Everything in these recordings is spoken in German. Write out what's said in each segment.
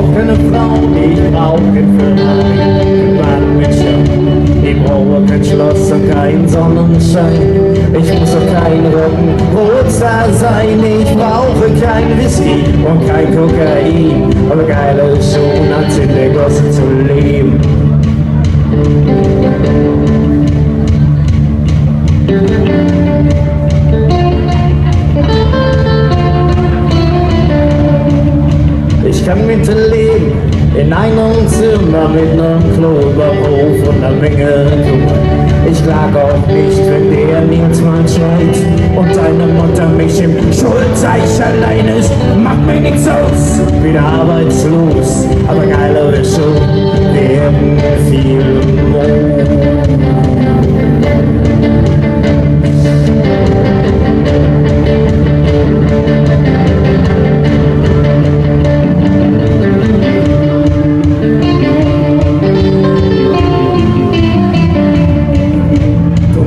brauch keine Frau, ich brauch kein Mann mit Schirm. Ich brauche kein Schloss und kein Sonnenschein. Ich muss auch kein Rock'n'Roll-Star sein. Ich brauche kein Whisky und kein Kokain. Aber geiler ist schon, als in der Gosse zu leben. Ich kann leben in einem Zimmer mit einem Knoblauchhof und einer Menge Kummer. Ich klag auch nicht, wenn der Nils mal schreit und deine Mutter mich im Schulteich allein ist. Macht mir nichts aus, wieder arbeitslos, aber geiler ist schon, werden viel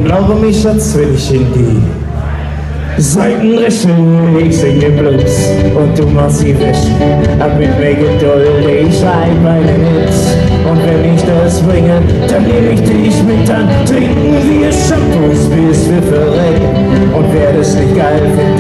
Glaube mich, Schatz, will ich in die Seitenrichtung. Ich singe Blues und du machst die Wäsche. Hab mit mir Geduld, ich schreib einen Hit. Und wenn ich das bringe, dann nehm ich dich mit, dann trinken wir Shampoos, bis wir verrecken. Und wer das nicht geil findet,